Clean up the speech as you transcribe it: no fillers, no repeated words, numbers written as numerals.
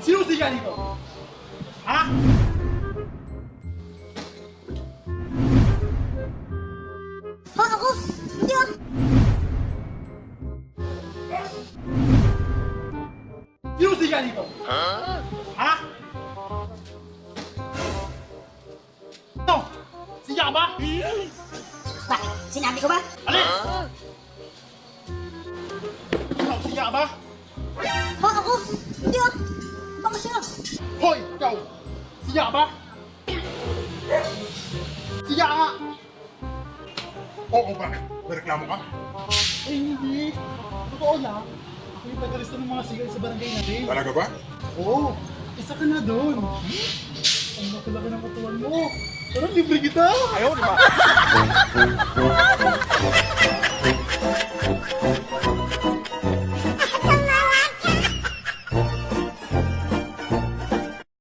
Sino siya dito? Ha? Ha, ako? Hindi ah. Sino siya dito? Ha? Ano? Siya ka ba? Bakit? Sinabi ko ba? Alis! Ikaw, siya ka ba? Ha, ako? Hindi ah. Baka siya. Hoy, ikaw! Siya ka ba? Siya ka! Oo, bakit? May reklamo ka? Eh, hindi. Totoo lang. Ako yung tagalista ng mga sigal sa barangay natin. Talaga ba? Oo, isa ka na doon. Ang makulaki ng katawan mo. Parang libre kita. Ayaw, di ba?